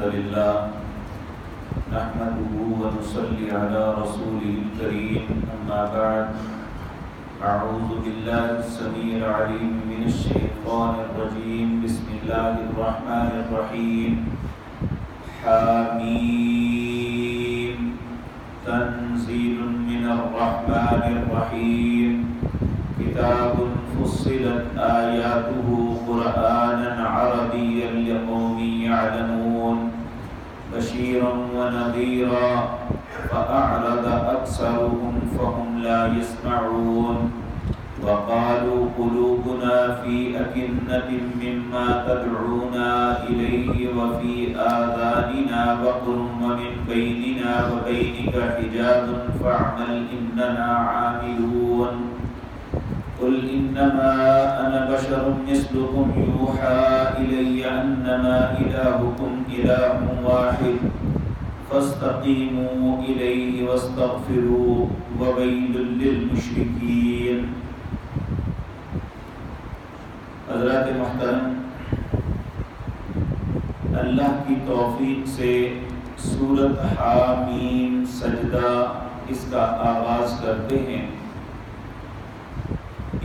لله نحمده ونصلي على رسوله الكريم أما بعد أعوذ بالله السميع العليم من الشيطان الرجيم بسم الله الرحمن الرحيم حميم تنزيل من الرحمن الرحيم كتاب فصلت آياته قرآنا عربيا لقوم يعلمون بشيرا ونذيرا فأعرض أكثرهم فهم لا يسمعون وقالوا قلوبنا في أكنة مما تدعونا إليه وفي آذاننا وقر ومن بيننا وبينك حجاب فاعمل إننا عاملون قل إنما أنا بشر مثلكم يوحى إلي أنما إلهكم إله واحد فاستقيموا إليه واستغفروه وويل للمشركين. حضرات محترم، اللہ کی توفیق سے سورۃ حامیم سجدہ اس کا آغاز کرتے ہیں۔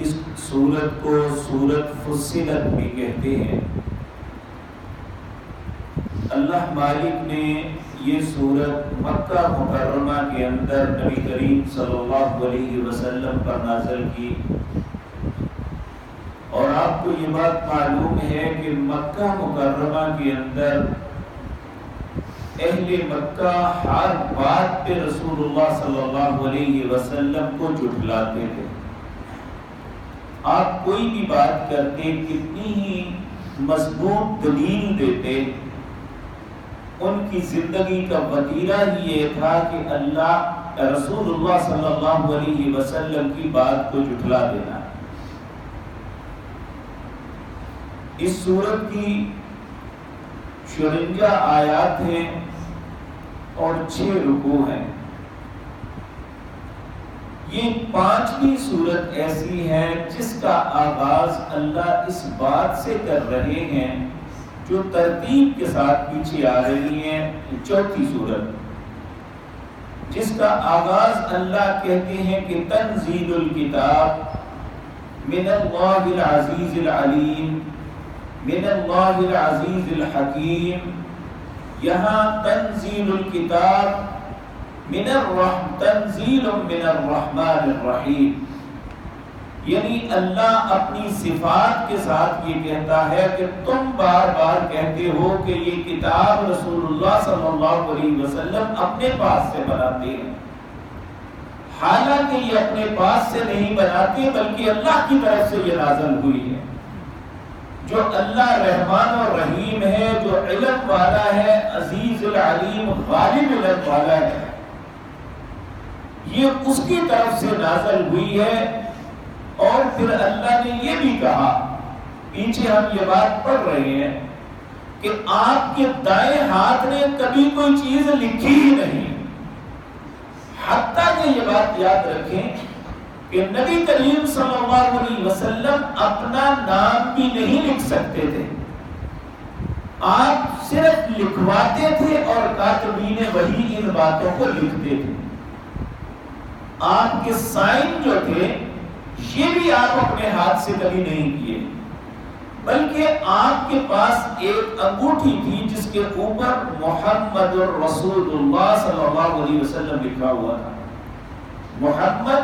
اس سورت کو سورت فصلت بھی کہتے ہیں۔ اللہ مالک نے یہ سورت مکہ مکرمہ کے اندر نبی کریم صلی اللہ علیہ وسلم پر نازل کی، اور آپ کو یہ بات معلوم ہے کہ مکہ مکرمہ کے اندر اہل مکہ ہر بات پہ رسول اللہ صلی اللہ علیہ وسلم کو جھٹلاتے تھے۔ آپ کوئی بھی بات کرتے، کتنی ہی مضبوط دلیل دیتے، ان کی زندگی کا وتیرہ ہی یہ تھا کہ اللہ رسول اللہ صلی اللہ علیہ وسلم کی بات کو جھٹلا دینا۔ اس سورت کی 54 آیات ہیں اور 6 رکوع ہیں۔ یہ 5ویں سورت ایسی ہے جس کا آغاز اللہ اس بات سے کر رہے ہیں جو ترتیب کے ساتھ پیچھے آ رہی ہیں۔ 4تھی سورت جس کا آغاز اللہ کہتے ہیں کہ تنزیل الکتاب من اللہ العزیز العلیم من اللہ العزیز الحکیم۔ یہاں تنزیل الکتاب تنزیل من الرحمن الرحیم، یعنی اللہ اپنی صفات کے ساتھ یہ کہتا ہے کہ تم بار بار کہتے ہو کہ یہ کتاب رسول اللہ صلی اللہ علیہ وسلم اپنے پاس سے بناتے ہیں، حالانکہ یہ اپنے پاس سے نہیں بناتے بلکہ اللہ کی طرف سے یہ نازل ہوئی ہے۔ جو اللہ رحمان اور رحیم ہے، جو علم والا ہے، عزیز العلیم، غالب علم والا ہے، یہ اس کی طرف سے نازل ہوئی ہے۔ اور پھر اللہ نے یہ بھی کہا، پیچھے ہم یہ بات پڑھ رہے ہیں کہ آپ کے دائیں ہاتھ نے کبھی کوئی چیز لکھی ہی نہیں، حتیٰ کہ یہ بات یاد رکھیں کہ نبی کریم صلی اللہ علیہ وسلم اپنا نام بھی نہیں لکھ سکتے تھے، آپ صرف لکھواتے تھے اور کاتبین وحی ان باتوں کو لکھتے تھے۔ آپ کے سائن جو تھے یہ بھی آپ اپنے ہاتھ سے کبھی نہیں کیے، بلکہ آپ کے پاس ایک انگوٹھی تھی جس کے اوپر محمد الرسول اللہ صلی اللہ علیہ وسلم لکھا ہوا تھا۔ محمد،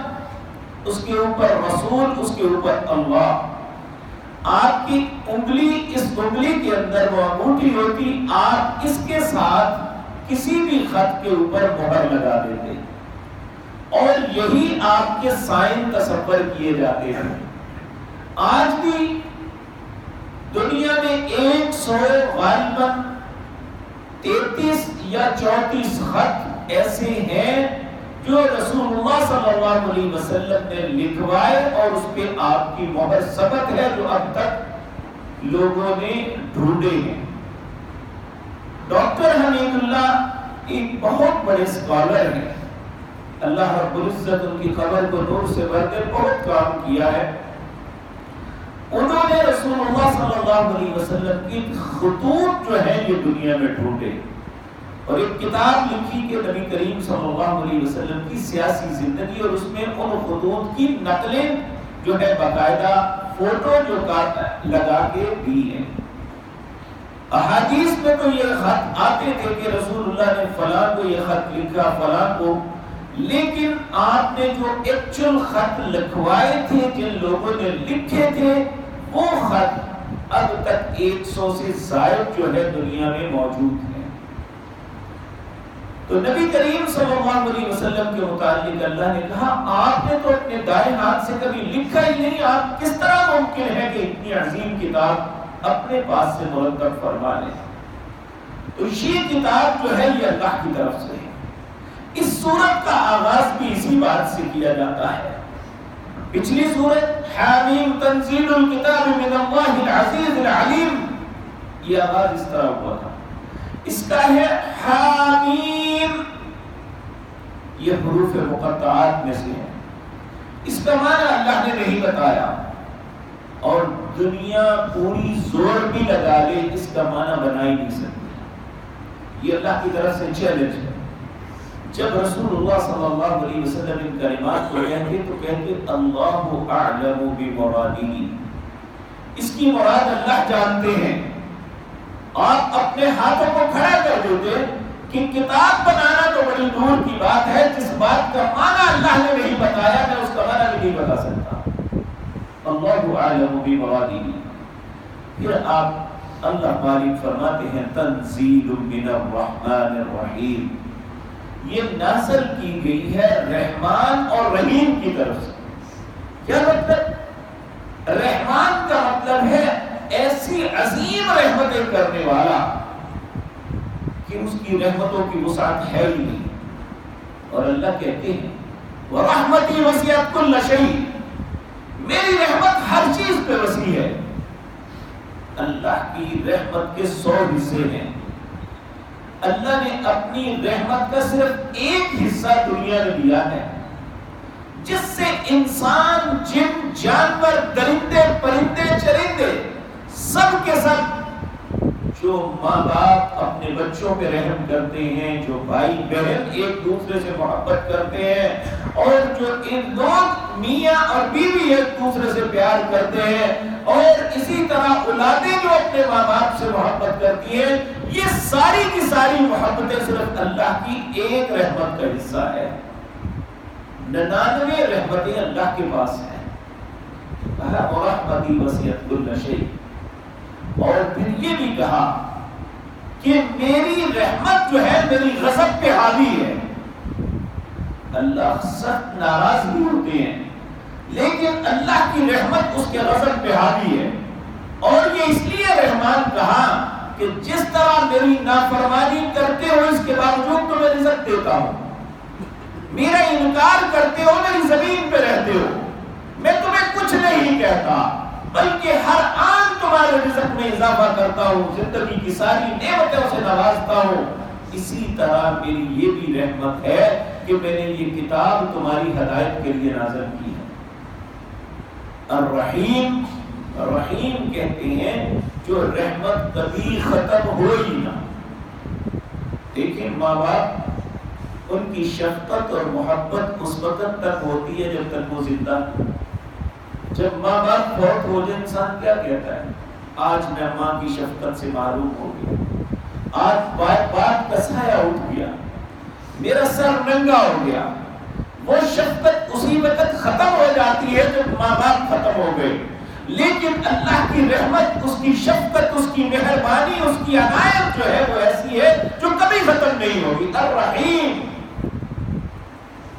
اس کے اوپر رسول، اس کے اوپر اللہ۔ آپ کی انگلی، اس انگلی کے اندر وہ انگوٹھی ہوتی، آپ اس کے ساتھ کسی بھی خط کے اوپر مہر لگا دیتے، اور یہی آپ کے سائن تصور کیے جاتے ہیں۔ آج بھی دنیا میں 100 غالباً 33 یا 34 خط ایسے ہیں جو رسول اللہ صلی اللہ علیہ وسلم نے لکھوائے اور اس پہ آپ کی مہر ثبت ہے، جو اب تک لوگوں نے ڈھونڈے ہیں۔ ڈاکٹر حمید اللہ ایک بہت بڑے اسکالر ہیں، اللہ رب العزت ان کی قبر کو نور سے بھر دے، بہت کام کیا ہے۔ انہوں نے رسول اللہ صلی اللہ علیہ وسلم کی خطوط جو ہے یہ دنیا میں ڈھونڈے اور ایک کتاب لکھی کہ نبی کریم صلی اللہ علیہ وسلم کی سیاسی زندگی، اور اس میں ان خطوط کی نقلیں جو ہے باقاعدہ فوٹو جو لگا کے دی ہیں۔ احادیث میں تو یہ خط آتے تھے کہ رسول اللہ نے فلاں کو یہ خط لکھا، فلاں کو، لیکن آپ نے جو ایکچوئل خط لکھوائے تھے، جن لوگوں نے لکھے تھے، وہ خط اب تک 100 سے زائد جو ہے دنیا میں موجود ہیں۔ تو نبی کریم صلی اللہ علیہ وسلم کے متعلق اللہ نے کہا آپ نے تو اپنے دائیں ہاتھ سے کبھی لکھا ہی نہیں، آپ کس طرح ممکن ہے کہ اتنی عظیم کتاب اپنے پاس سے مرتب فرما لیں؟ تو یہ کتاب جو ہے یہ اللہ کی طرف سے ہے۔ اس سورت کا آغاز بھی اسی بات سے کیا جاتا ہے۔ پچھلی سورت حامیم تنزیل الکتاب من اللہ العزیز العلیم، یہ آغاز اس طرح ہوا تھا۔ اس کا ہے حامیم، یہ حروف مقطعات میں سے ہے۔ اس کا معنی اللہ نے نہیں بتایا، اور دنیا پوری زور بھی لگا لے اس کا معنی بنا ہی نہیں سکتی۔ یہ اللہ کی طرف سے چیلنج ہے۔ جب رسول اللہ صلی اللہ علیہ وسلم ان کلمات کو کہتے تو کہتے اللہ اعلم بمرادہ، اس کی مراد اللہ جانتے ہیں۔ آپ اپنے ہاتھوں کو کھڑا کر دیتے کہ کتاب بنانا تو بڑی دور کی بات ہے، جس بات کا معنی اللہ نے نہیں بتایا میں اس کا معنی بھی نہیں بتا سکتا۔ اللہ اعلم بمرادہ۔ پھر آپ اللہ مالک فرماتے ہیں تنزیل من الرحمن الرحیم، یہ نازل کی گئی ہے رحمان اور رحیم کی طرف سے۔ کیا مطلب؟ رحمان کا مطلب ہے ایسی عظیم رحمتیں کرنے والا کہ اس کی رحمتوں کی وسعت ہے ہی نہیں، اور اللہ کہتے ہیں وَرَحْمَتِي وَسِعَتْ كُلَّ شَيْءٍ، میری رحمت ہر چیز پہ وسیع ہے۔ اللہ کی رحمت کے 100 حصے ہیں، اللہ نے اپنی رحمت کا صرف ایک حصہ دنیا میں دیا ہے، جس سے انسان، جن، جانور، درندے، پرندے، چرندے، سب کے سب جو ماں باپ اپنے بچوں پہ رحم کرتے ہیں، جو بھائی بہن ایک دوسرے سے محبت کرتے ہیں، اور جو ان لوگ میاں اور بیوی ایک دوسرے سے پیار کرتے ہیں، اور اسی طرح اولادیں جو اپنے ماں باپ سے محبت کرتی ہیں، یہ ساری کی ساری محبتیں صرف اللہ کی ایک رحمت کا حصہ ہے۔ 99 رحمتیں اللہ کے پاس ہیں۔ کہا وَرَحْمَتِي وَسِعَتْ كُلَّ شَيْءٍ، اور پھر یہ بھی کہا کہ میری رحمت جو ہے میری غضب پہ حاوی ہے۔ اللہ سخت ناراض بھی ہوتے ہیں، لیکن اللہ کی رحمت اس کے غضب پہ حاوی ہے، اور یہ اس لیے رحمان کہا کہ جس طرح میری نافرمانی کرتے ہو اس کے باوجود تمہیں رزق دیتا ہوں، میرا انکار کرتے ہو میری زمین پہ رہتے ہو، میں تمہیں کچھ نہیں کہتا بلکہ ہر آن تمہارے رزق میں اضافہ کرتا ہوں، زندگی کی ساری نعمتوں سے نوازتا ہوں، اسی طرح میری یہ بھی رحمت ہے کہ میں نے یہ کتاب تمہاری ہدایت کے لیے نازل کی ہے۔ الرحیم، رحیم کہتے ہیں جو رحمت کبھی ختم ہو ہی نہ۔ دیکھیں ماں باپ، ان کی شفقت اور محبت اس وقت تک ہوتی ہے جب تک وہ زندہ۔ جب ماں باپ فوت ہو جائے انسان کیا کہتا ہے؟ آج میں ماں کی شفقت سے معروم ہو گیا، آج باپ کا سایہ اٹھ گیا، میرا سر ننگا ہو گیا۔ وہ شفقت اسی وقت ختم ہو جاتی ہے جب ماں باپ ختم ہو گئے، لیکن اللہ کی رحمت، اس کی شفقت، اس کی مہربانی، اس کی عنایت جو ہے وہ ایسی ہے جو کبھی ختم نہیں ہوگی۔ الرحیم،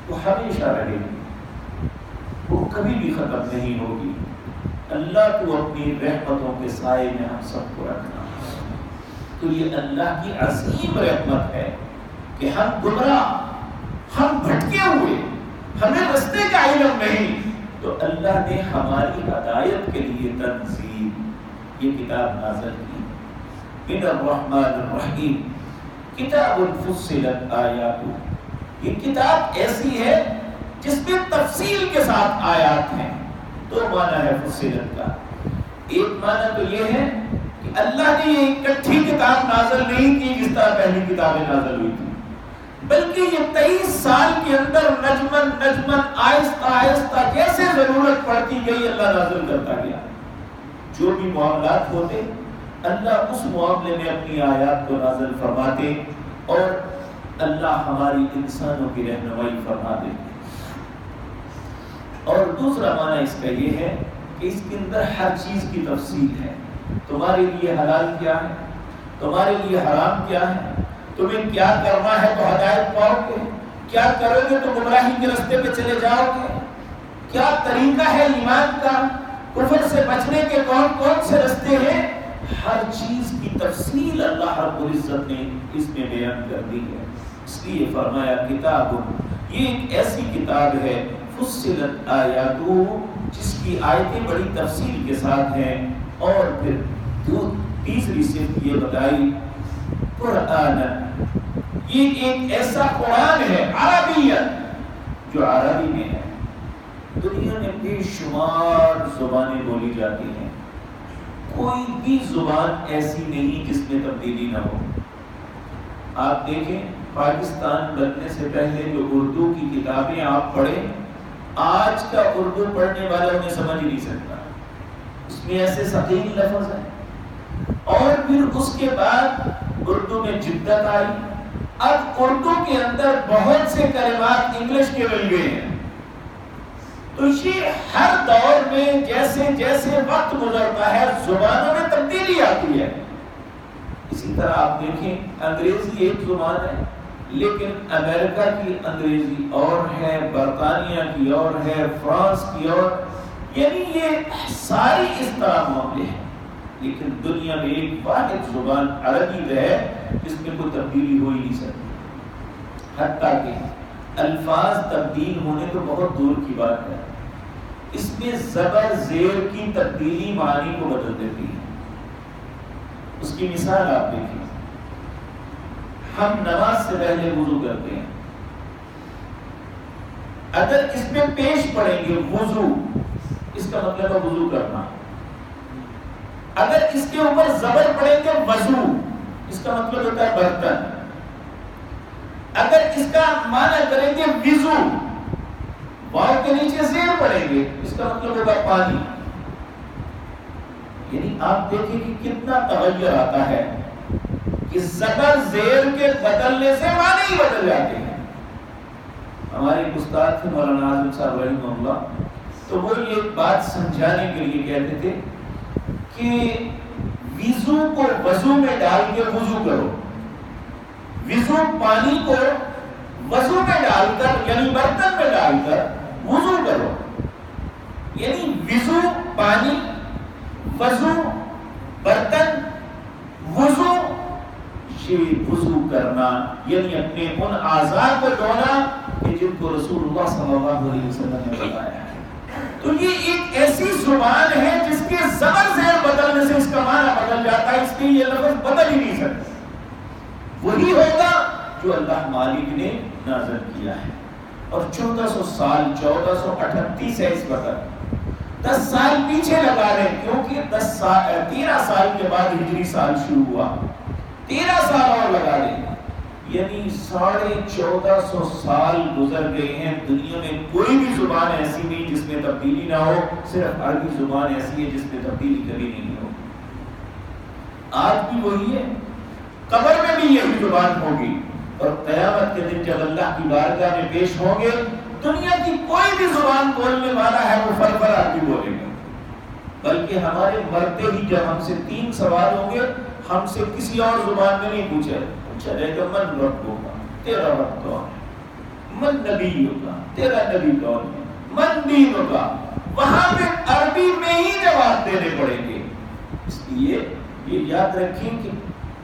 وہ ہمیشہ رہے گی، وہ کبھی بھی ختم نہیں ہوگی۔ اللہ کو اپنی رحمتوں کے سائے میں ہم سب کو رکھنا۔ تو یہ اللہ کی عظیم رحمت ہے کہ ہم گمراہ، ہم بھٹکے ہوئے، ہمیں رستے کا علم نہیں، تو اللہ نے ہماری ہدایت کے لیے تنزیل، یہ کتاب نازل کی۔ من الرحمن الرحیم، کتاب فصلت آیاتہ، یہ کتاب ایسی ہے جس میں تفصیل کے ساتھ آیات ہیں۔ تو معنی ہے فصلت کا، ایک معنی تو یہ ہے کہ اللہ نے یہ اکٹھی کتاب نازل نہیں کی جس طرح پہلی کتابیں نازل ہوئی تھی، بلکہ یہ 23 سال کے اندر نجمن نجمن آہستہ آہستہ جیسے ضرورت پڑتی گئی اللہ نازل کرتا گیا۔ جو بھی معاملات ہوتے اللہ اس معاملے میں اپنی آیات کو نازل فرماتے اور اللہ ہماری انسانوں کی رہنمائی فرما دیتے۔ اور دوسرا معنی اس کا یہ ہے کہ اس کے اندر ہر چیز کی تفصیل ہے۔ تمہارے لیے حلال کیا ہے، تمہارے لیے حرام کیا ہے، تمہیں کیا کرنا ہے تو ہدایت پاؤ گے، کیا کرو گے تو گمراہی کے راستے پہ چلے جاؤ گے، کیا طریقہ ہے ایمان کا، کفر سے بچنے کے کون کون سے راستے ہیں، ہر چیز کی تفصیل اللہ رب العزت نے اس میں بیان کر دی ہے۔ اس لیے فرمایا کتاب، یہ ایک ایسی کتاب ہے فصلت آیاتہ جس کی آیتیں بڑی تفصیل کے ساتھ ہیں، اور پھر تیسری صفت یہ بتائی قرآن، یہ ایک ایسا قرآن ہے عربیت جو عربی میں ہے۔ دنیا میں بے شمار زبانیں بولی جاتی ہیں، کوئی بھی زبان ایسی نہیں جس میں تبدیلی نہ ہو۔ آپ دیکھیں پاکستان بننے سے پہلے جو اردو کی کتابیں آپ پڑھیں، آج کا اردو پڑھنے والا انہیں سمجھ ہی نہیں سکتا، اس میں ایسے ثقیل لفظ ہیں۔ اور پھر اس کے بعد اردو میں جدت آئی، اب اردو کے اندر بہت سے کلمات انگلش کے مل گئے ہیں۔ تو یہ ہر دور میں جیسے جیسے وقت گزرتا ہے زبانوں میں تبدیلی آتی ہے۔ اسی طرح آپ دیکھیں انگریزی ایک زبان ہے، لیکن امریکہ کی انگریزی اور ہے، برطانیہ کی اور ہے، فرانس کی اور، یعنی یہ ساری اس طرح معاملے ہیں، لیکن دنیا میں ایک واحد زبان عربی ہے جس میں کوئی تبدیلی ہو ہی نہیں سکتی۔ حتیٰ کہ الفاظ تبدیل ہونے تو بہت دور کی بات ہے، اس میں زبر زیر کی تبدیلی معنی کو بدل دیتی ہے۔ اس کی مثال آپ دیکھیں، ہم نماز سے پہلے وضو کرتے ہیں، اگر اس میں پیش پڑیں گے وضو، اس کا مطلب ہے وضو کرنا، اگر اس کے اوپر زبر پڑیں گے وضو، اس کا مطلب ہوتا ہے برتن، اگر اس کا معنی کریں گے وضو، واو کے نیچے زیر پڑیں گے، اس کا مطلب ہوگا پانی۔ یعنی آپ دیکھیں کہ کتنا تغیر آتا ہے کہ زبر زیر کے بدلنے سے معنی ہی بدل جاتے ہیں۔ ہمارے استاد تھے مولانا اعظم صاحب رحمہ اللہ، تو وہ یہ بات سمجھانے کے لیے کہتے تھے کہ وضو کو وضو میں ڈال کے وضو کرو، وضو پانی کو وضو میں ڈال کر یعنی برتن میں ڈال کر وضو کرو، یعنی وضو پانی، وضو برتن، وضو یہ وضو کرنا یعنی اپنے ان اعضاء کو دھونا کہ جن کو رسول اللہ صلی اللہ علیہ وسلم نے بتایا ہے۔ تو یہ ایک ایسی زبان ہے جس کے زبر زیر بدلنے سے اس کا معنی بدل جاتا ہے، اس لیے یہ لفظ بدل ہی نہیں سکتا، وہی ہوگا جو اللہ مالک نے نازل کیا ہے۔ اور 1400 سال 1438 ہے اس وقت، 10 سال پیچھے لگا رہے ہیں کیونکہ 13 سال کے بعد ہجری سال شروع ہوا، 13 سال اور لگا رہے ہیں، یعنی 1450 سال گزر گئے ہیں۔ دنیا میں کوئی بھی زبان ایسی نہیں جس میں تبدیلی نہ ہو، صرف عربی زبان ایسی ہے جس میں تبدیلی کبھی نہیں ہو۔ آج بھی وہی ہے، قبر میں بھی یہی زبان ہوگی، اور قیامت کے دن جب اللہ کی بارگاہ میں پیش ہوں گے، دنیا کی کوئی بھی زبان بولنے والا ہے وہ فرفر عربی بولے گا، بلکہ ہمارے مرتے ہی جب ہم سے 3 سوال ہوں گے، ہم سے کسی اور زبان میں نہیں پوچھا جائے گا من رب ہوگا، تیرا رب کون ہے، من نبی ہوگا، تیرا نبی کون ہے، من دین ہوگا، وہاں پہ عربی میں ہی جواب دینے پڑیں گے۔ اس لیے یہ یاد رکھیں کہ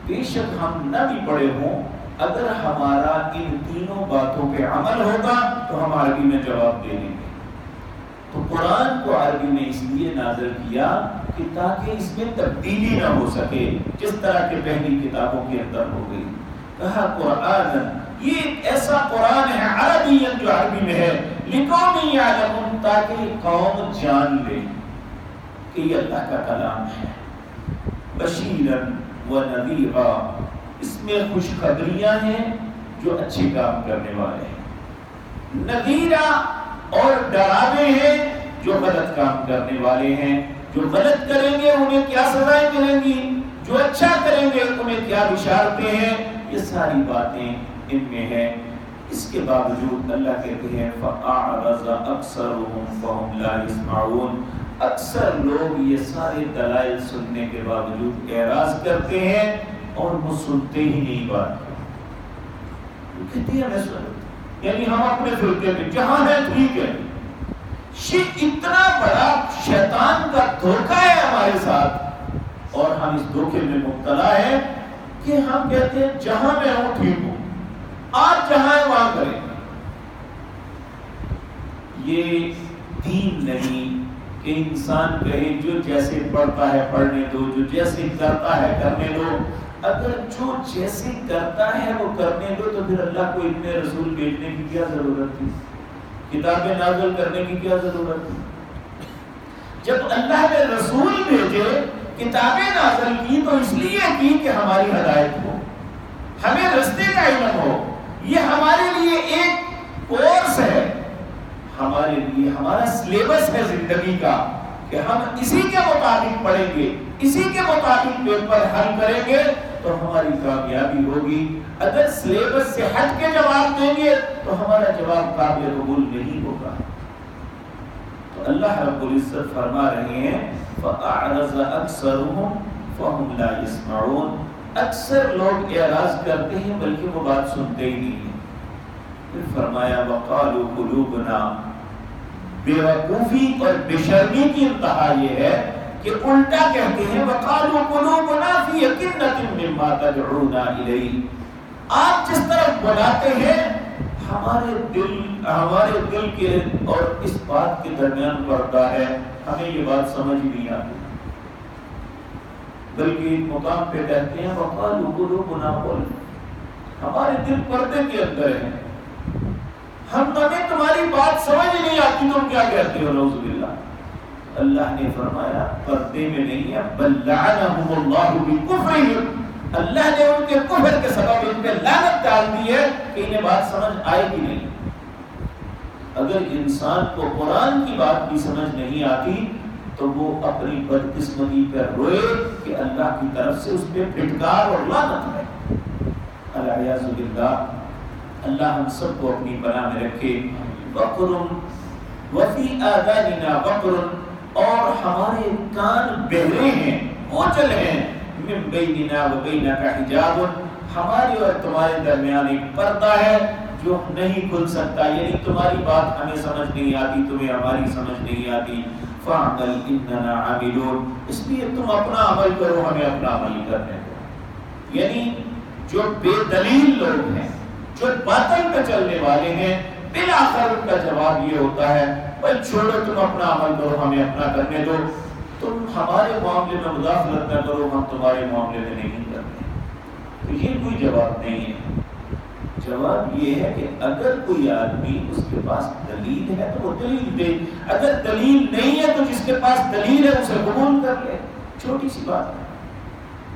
بے شک ہم نہ بھی پڑھے ہوں، اگر ہمارا ان تینوں باتوں پہ عمل ہوگا تو ہم عربی میں جواب دیں گے۔ تو قرآن کو عربی میں اس لیے نازل کیا کہ تاکہ اس میں تبدیلی نہ ہو سکے جس طرح کے پہلی کتابوں کے اندر ہو گئی۔ کہا قرآن، یہ ایک ایسا قرآن ہے عربی جو عربی میں ہے، لقوم یعلمون، تاکہ قوم جان لے، کہ یہ اللہ کا کلام ہے، بشیرن و نذیرا، اس میں خوشخبریاں ہیں جو اچھے کام کرنے والے ہیں، نذیرا اور ڈراوے ہیں جو غلط کام کرنے والے ہیں، جو غلط کریں گے انہیں کیا سزائیں ملیں گی، جو اچھا کریں گے انہیں کیا بشارتیں ہیں، یہ ساری باتیں ان میں ہیں۔ اس کے باوجود اللہ کہتے ہیں فَأَعْرَضَ أَكْثَرُهُمْ فَهُمْ لَا يَسْمَعُونَ، اکثر لوگ یہ سارے دلائل سننے کے باوجود اعراض کرتے ہیں اور وہ سنتے ہی نہیں بات، وہ کہتے ہیں میں سن، یعنی ہم اپنے فرقے میں جہاں ہے ٹھیک ہے۔ یہ اتنا بڑا شیطان کا دھوکہ ہے ہمارے ساتھ، اور ہم اس دھوکے میں مبتلا ہیں کہ ہم کہتے ہیں جہاں میں ہوں ٹھیک ہوں، آپ جہاں ہیں وہاں کریں۔ یہ دین نہیں کہ انسان کہے جو جیسے پڑھتا ہے پڑھنے دو، جو جیسے کرتا ہے کرنے دو۔ اگر جو جیسے کرتا ہے وہ کرنے دو تو پھر اللہ کو اتنے رسول بھیجنے کی کیا ضرورت تھی، کتابیں نازل کرنے کی کیا ضرورت تھی؟ جب اللہ نے رسول بھیجے، کتابیں نازل کی تو اس لیے کی کہ ہماری ہدایت ہو، ہمیں رستے کا علم ہو۔ یہ ہمارے لیے ایک کورس ہے، ہمارے لیے ہمارا سلیبس ہے زندگی کا کہ ہم اسی کے مطابق پڑھیں گے، اسی کے مطابق پیپر حل کریں گے تو ہماری کامیابی ہوگی۔ اگر سلیبس سے ہٹ کے جواب دیں گے تو ہمارا جواب قابل قبول نہیں ہوگا۔ تو اللہ رب العزت فرما رہے ہیں فَأَعْرَضَ أَكْثَرُهُمْ فَهُمْ لَا يَسْمَعُونَ، اکثر لوگ اعراض کرتے ہیں بلکہ وہ بات سنتے ہی نہیں ہیں۔ پھر فرمایا وَقَالُوا قُلُوبُنَا، بے وقوفی اور بے شرمی کی انتہا یہ ہے کہ الٹا کہتے ہیں وَقَالُوا قُلُوبُنَا فِي أَكِنَّةٍ مِّمَّا تَدْعُونَا إِلَيْهِ، آپ جس طرف بلاتے ہیں ہمارے دل کے اور اس بات کے درمیان پردہ ہے، ہمیں یہ بات سمجھ نہیں آتی، بلکہ ایک مقام پہ کہتے ہیں وَقَالُوا قُلُوبُنَا غُلْفٌ، ہمارے دل پردے کے اندر ہیں، ہمیں تمہاری بات سمجھ نہیں آتی، تم کیا کہتے ہو، نعوذ باللہ۔ اللہ نے فرمایا پردے میں نہیں ہے، بل لعنہم اللہ بکفرہم، اللہ نے ان کے کفر کے سبب ان پہ لعنت ڈال دی ہے کہ انہیں بات سمجھ آئے گی نہیں۔ اگر انسان کو قرآن کی بات بھی سمجھ نہیں آتی تو وہ اپنی بدقسمتی پر روئے کہ اللہ کی طرف سے اس پہ پھٹکار اور لعنت ہے، الیاذ باللہ۔ اللہ ہم سب کو اپنی پناہ میں رکھے۔ وقر وفی آذاننا وقر، اور ہمارے کان بہرے ہیں، اوچل ہیں، من بیننا و بینک حجاب، ہمارے اور تمہارے درمیان ایک پردہ ہے جو نہیں کھل سکتا، یعنی تمہاری بات ہمیں سمجھ نہیں آتی، تمہیں ہماری سمجھ نہیں آتی۔ فَعْمَلْ إِنَّنَا عَامِلُونَ، اس لیے تم اپنا عمل کرو، ہمیں اپنا عمل کرنے دو۔ یعنی جو بے دلیل لوگ ہیں، جو باطل پہ چلنے والے ہیں، بالآخر ان کا جواب یہ ہوتا ہے بھائی چھوڑو، تم اپنا عمل کرو، ہمیں اپنا کرنے دو، تم ہمارے معاملے میں مداخلت نہ کرو، ہم تمہارے معاملے میں نہیں کرتے۔ تو یہ کوئی جواب نہیں ہے۔ جواب یہ ہے کہ اگر کوئی آدمی اس کے پاس دلیل ہے تو وہ دلیل دے، اگر دلیل نہیں ہے تو جس کے پاس دلیل ہے اسے قبول کر لے، چھوٹی سی بات ہے۔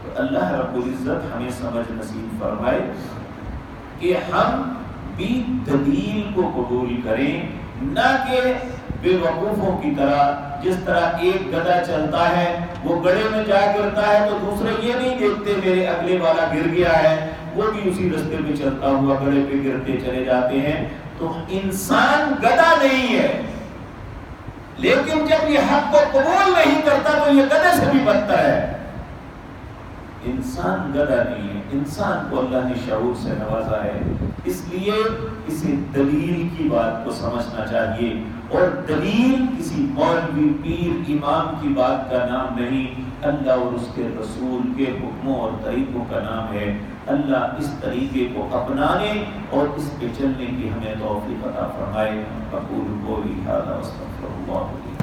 تو اللہ رب العزت ہمیں سمجھ نصیب فرمائے کہ ہم بھی دلیل کو قبول کریں، نہ کہ بے وقوفوں کی طرح، جس طرح ایک گدھا چلتا ہے وہ گڑھے میں جا گرتا ہے تو دوسرے یہ نہیں دیکھتے میرے اگلے والا گر گیا ہے، وہ بھی اسی رستے پہ چلتا ہوا گڑھے پہ گرتے چلے جاتے ہیں۔ تو انسان گدھا نہیں ہے، لیکن جب یہ حق کو قبول نہیں کرتا تو یہ گدھے سے بھی بدتر ہے۔ انسان گدھا نہیں ہے، انسان کو اللہ نے شعور سے نوازا ہے، اس لیے اسے دلیل کی بات کو سمجھنا چاہیے، اور دلیل کسی مولوی پیر امام کی بات کا نام نہیں، اللہ اور اس کے رسول کے حکموں اور طریقوں کا نام ہے۔ اللہ اس طریقے کو اپنانے اور اس پہ چلنے کی ہمیں توفیق عطا فرمائے۔ اقول قولی ھذا واستغفر اللہ۔